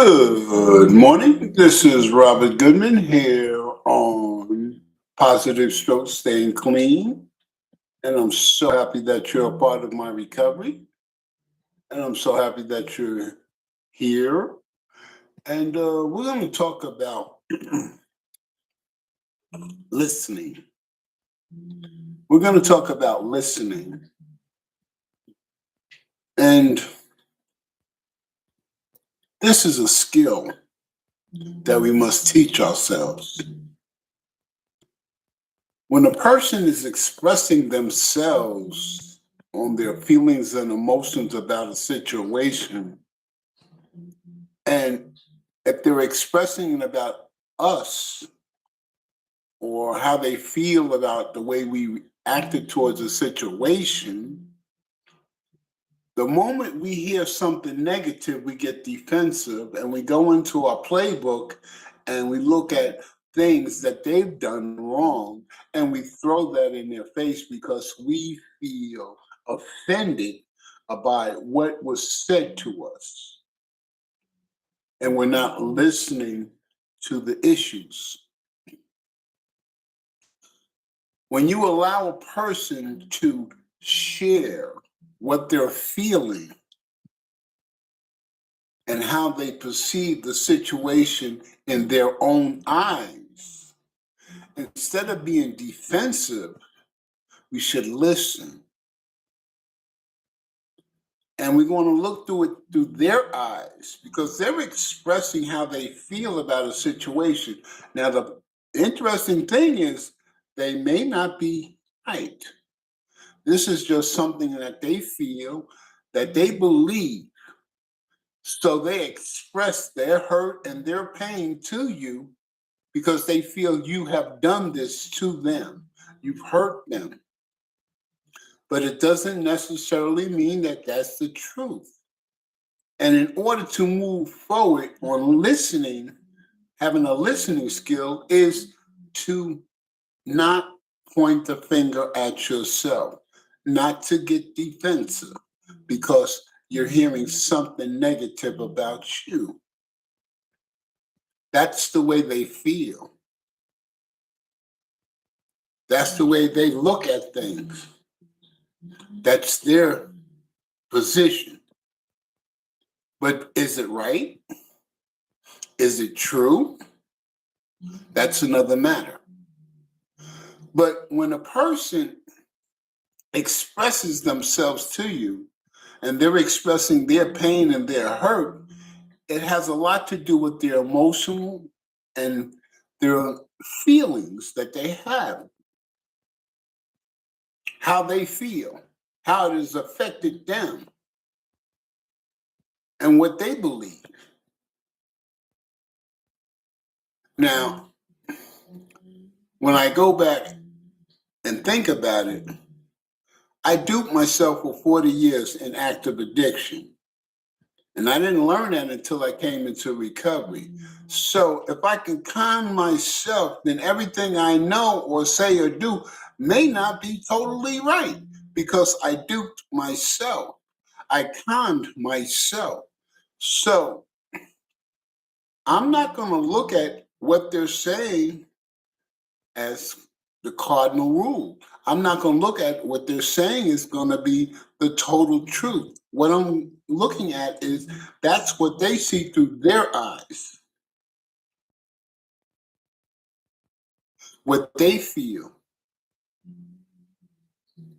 Good morning. This is Robert Goodman here on Positive Stroke Staying Clean. And I'm so happy that you're a part of my recovery. And I'm so happy that you're here. And we're going to talk about listening. We're going to talk about listening. And this is a skill that we must teach ourselves. When a person is expressing themselves on their feelings and emotions about a situation, and if they're expressing it about us or how they feel about the way we acted towards a situation, the moment we hear something negative, we get defensive and we go into our playbook and we look at things that they've done wrong and we throw that in their face because we feel offended by what was said to us. And we're not listening to the issues. When you allow a person to share what they're feeling and how they perceive the situation in their own eyes, instead of being defensive, we should listen. And we're going to look through it through their eyes because they're expressing how they feel about a situation. Now, the interesting thing is they may not be right. This is just something that they feel, that they believe. So they express their hurt and their pain to you because they feel you have done this to them. You've hurt them. But it doesn't necessarily mean that that's the truth. And in order to move forward on listening, having a listening skill is to not point the finger at yourself, not to get defensive because you're hearing something negative about you. That's the way they feel. That's the way they look at things. That's their position. But is it right? Is it true? That's another matter. But when a person expresses themselves to you and they're expressing their pain and their hurt, it has a lot to do with their emotional and their feelings that they have, how they feel, how it has affected them, and what they believe. Now, when I go back and think about it, I duped myself for 40 years in active addiction. And I didn't learn that until I came into recovery. So if I can calm myself, then everything I know or say or do may not be totally right because I duped myself. I calmed myself. So I'm not going to look at what they're saying as the cardinal rule. I'm not going to look at what they're saying is going to be the total truth. What I'm looking at is that's what they see through their eyes, what they feel.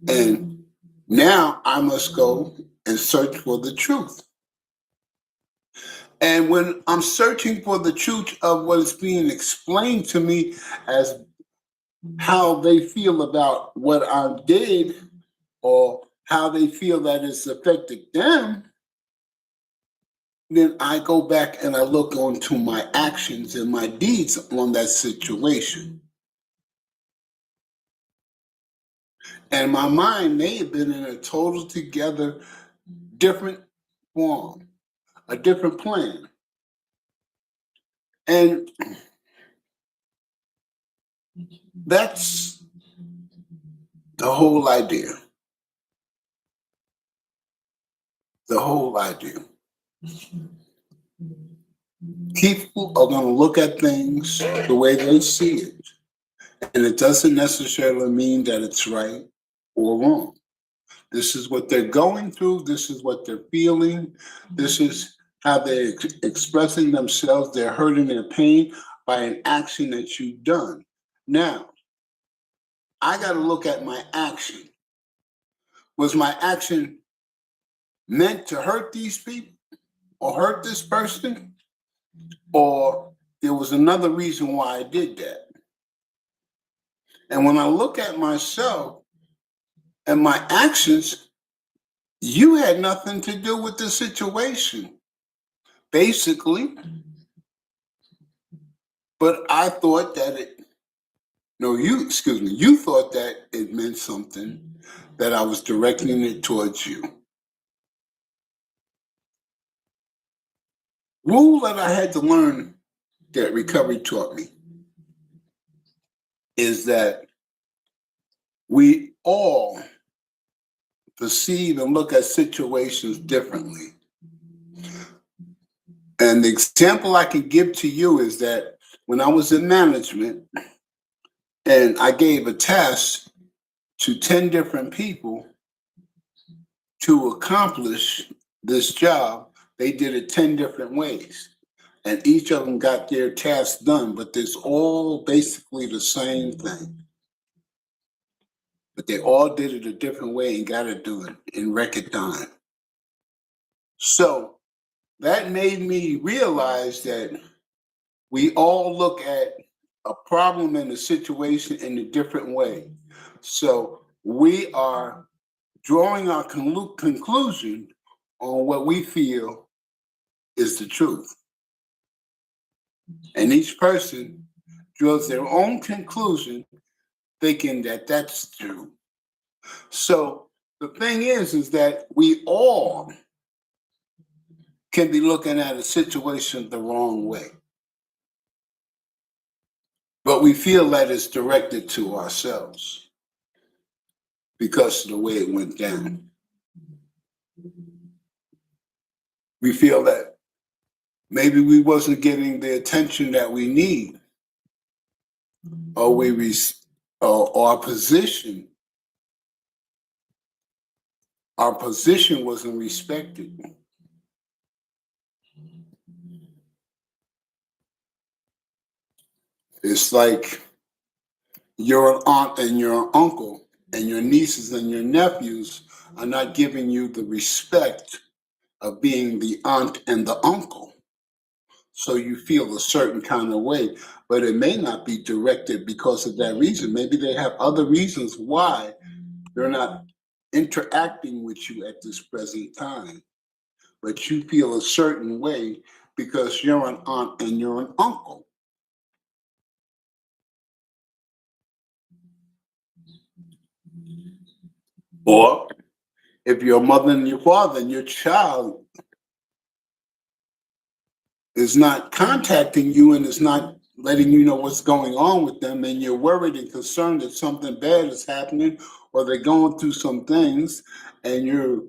And now I must go and search for the truth. And when I'm searching for the truth of what is being explained to me as how they feel about what I did or how they feel that it's affected them, then I go back and I look onto my actions and my deeds on that situation. And my mind may have been in a total together different form, a different plan. And that's the whole idea. The whole idea. People are going to look at things the way they see it. And it doesn't necessarily mean that it's right or wrong. This is what they're going through. This is what they're feeling. This is how they're expressing themselves. They're hurting their pain by an action that you've done. Now, I got to look at my action. Was my action meant to hurt these people or hurt this person? Or there was another reason why I did that? And when I look at myself and my actions, you had nothing to do with the situation, basically. But I thought that you thought that it meant something, that I was directing it towards you. Rule that I had to learn that recovery taught me is that we all perceive and look at situations differently. And the example I can give to you is that when I was in management and I gave a task to 10 different people to accomplish this job, they did it 10 different ways. And each of them got their task done, but it's all basically the same thing. But they all did it a different way and got it done in record time. So that made me realize that we all look at a problem in a situation in a different way. So we are drawing our conclusion on what we feel is the truth. And each person draws their own conclusion thinking that that's true. So the thing is that we all can be looking at a situation the wrong way. But we feel that it's directed to ourselves because of the way it went down. We feel that maybe we wasn't getting the attention that we need, or our position wasn't respected. It's like your aunt and your uncle and your nieces and your nephews are not giving you the respect of being the aunt and the uncle. So you feel a certain kind of way, but it may not be directed because of that reason. Maybe they have other reasons why they're not interacting with you at this present time. But you feel a certain way because you're an aunt and you're an uncle. Or if your mother and your father and your child is not contacting you and is not letting you know what's going on with them, and you're worried and concerned that something bad is happening or they're going through some things, and you're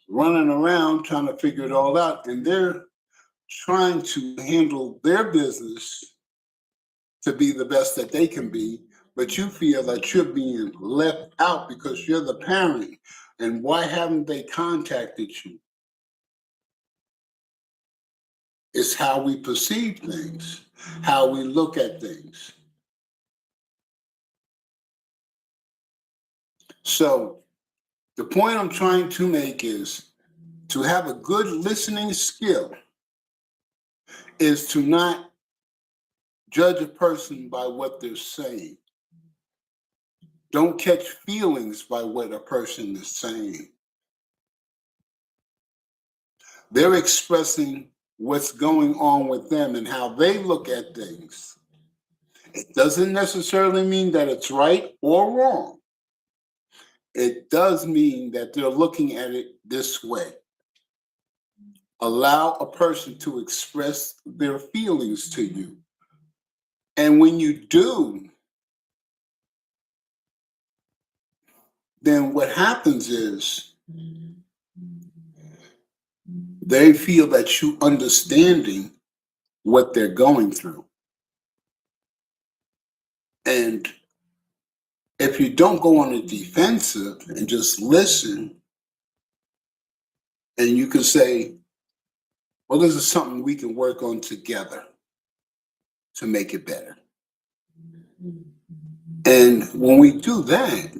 running around trying to figure it all out, and they're trying to handle their business to be the best that they can be, but you feel that you're being left out because you're the parent. And why haven't they contacted you? It's how we perceive things, how we look at things. So the point I'm trying to make is to have a good listening skill is to not judge a person by what they're saying. Don't catch feelings by what a person is saying. They're expressing what's going on with them and how they look at things. It doesn't necessarily mean that it's right or wrong. It does mean that they're looking at it this way. Allow a person to express their feelings to you. And when you do, then what happens is they feel that you understanding what they're going through. And if you don't go on the defensive and just listen, and you can say, well, this is something we can work on together to make it better. And when we do that,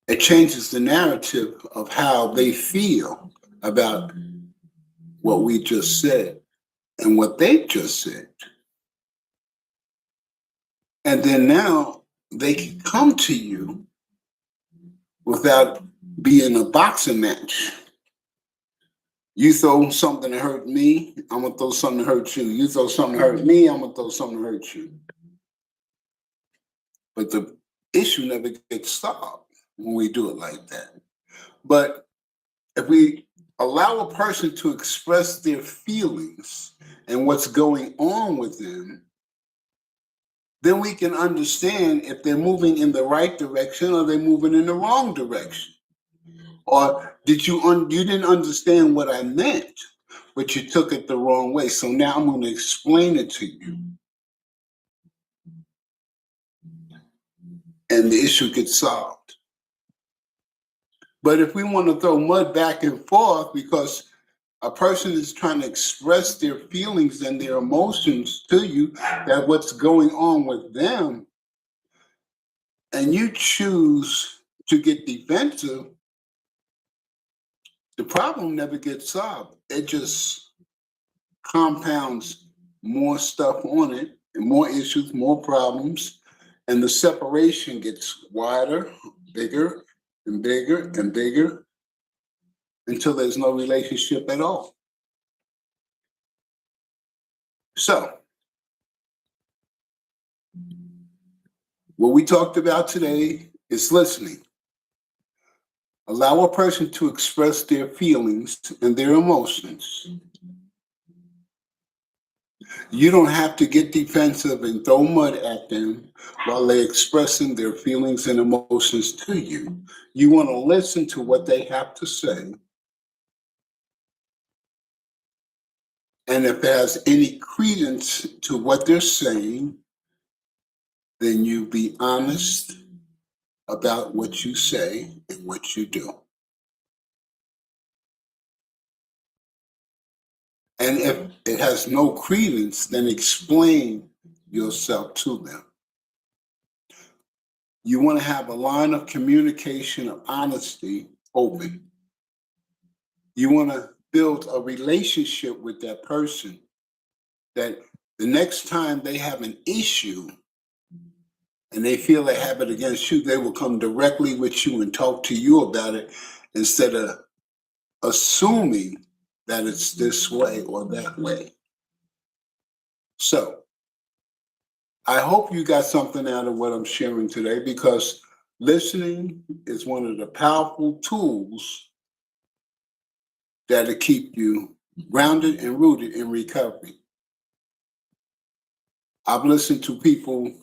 it changes the narrative of how they feel about what we just said and what they just said. And then now they can come to you without being a boxing match. You throw something to hurt me, I'm gonna throw something to hurt you. You throw something to hurt me, I'm gonna throw something to hurt you. But the issue never gets solved when we do it like that. But if we allow a person to express their feelings and what's going on with them, then we can understand if they're moving in the right direction or they're moving in the wrong direction. Or did you didn't understand what I meant, but you took it the wrong way. So now I'm going to explain it to you. And the issue gets solved. But if we want to throw mud back and forth because a person is trying to express their feelings and their emotions to you, that what's going on with them, and you choose to get defensive, the problem never gets solved. It just compounds more stuff on it and more issues, more problems, and the separation gets wider, bigger, and bigger, and bigger, until there's no relationship at all. So, what we talked about today is listening. Allow a person to express their feelings and their emotions. You don't have to get defensive and throw mud at them while they're expressing their feelings and emotions to you. You want to listen to what they have to say. And if it has any credence to what they're saying, then you be honest about what you say and what you do. And if it has no credence, then explain yourself to them. You want to have a line of communication of honesty open. You want to build a relationship with that person that the next time they have an issue and they feel they have it against you, they will come directly with you and talk to you about it instead of assuming that it's this way or that way. So, I hope you got something out of what I'm sharing today, because listening is one of the powerful tools that'll keep you grounded and rooted in recovery. I've listened to people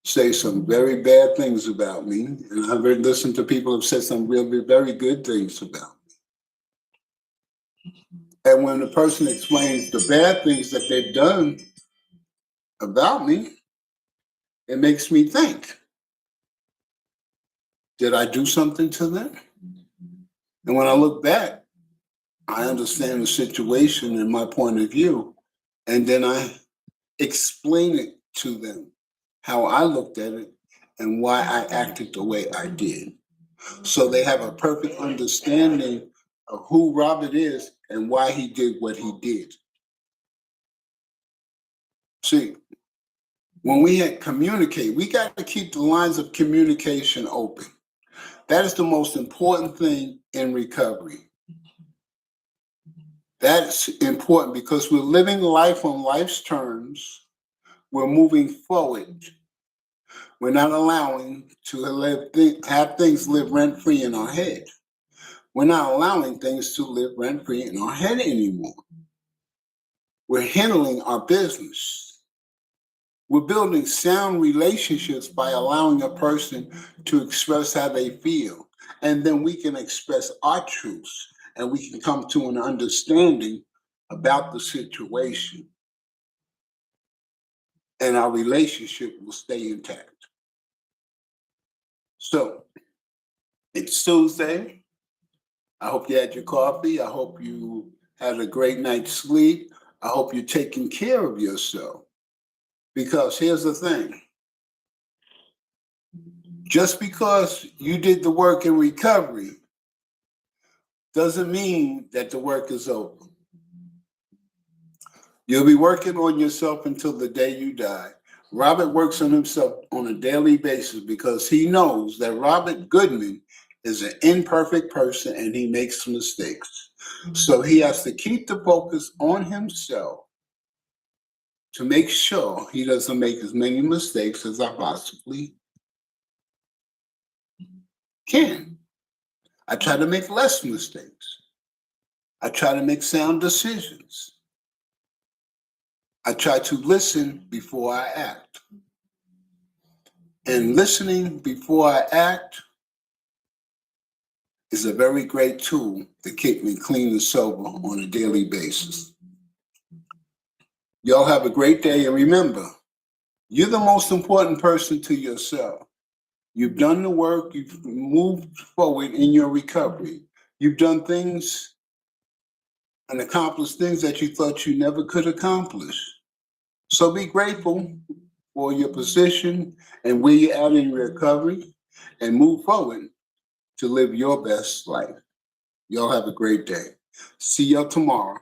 say some very bad things about me, and I've listened to people who've said some really very good things about me. And when the person explains the bad things that they've done about me, it makes me think, did I do something to them? And when I look back, I understand the situation and my point of view, and then I explain it to them, how I looked at it and why I acted the way I did. So they have a perfect understanding of who Robert is and why he did what he did. See, when we communicate, we got to keep the lines of communication open. That is the most important thing in recovery. That's important because we're living life on life's terms. We're moving forward. We're not allowing to have things live rent-free in our head. We're not allowing things to live rent-free in our head anymore. We're handling our business. We're building sound relationships by allowing a person to express how they feel. And then we can express our truths and we can come to an understanding about the situation. And our relationship will stay intact. So it's Tuesday. I hope you had your coffee. I hope you had a great night's sleep. I hope you're taking care of yourself. Because here's the thing. Just because you did the work in recovery doesn't mean that the work is over. You'll be working on yourself until the day you die. Robert works on himself on a daily basis because he knows that Robert Goodman is an imperfect person and he makes mistakes. So he has to keep the focus on himself to make sure he doesn't make as many mistakes as I possibly can. I try to make less mistakes. I try to make sound decisions. I try to listen before I act. And listening before I act is a very great tool to keep me clean and sober on a daily basis. Y'all have a great day, and remember, you're the most important person to yourself. You've done the work, you've moved forward in your recovery. You've done things and accomplished things that you thought you never could accomplish. So be grateful for your position and where you're at in recovery and move forward to live your best life. Y'all have a great day. See y'all tomorrow.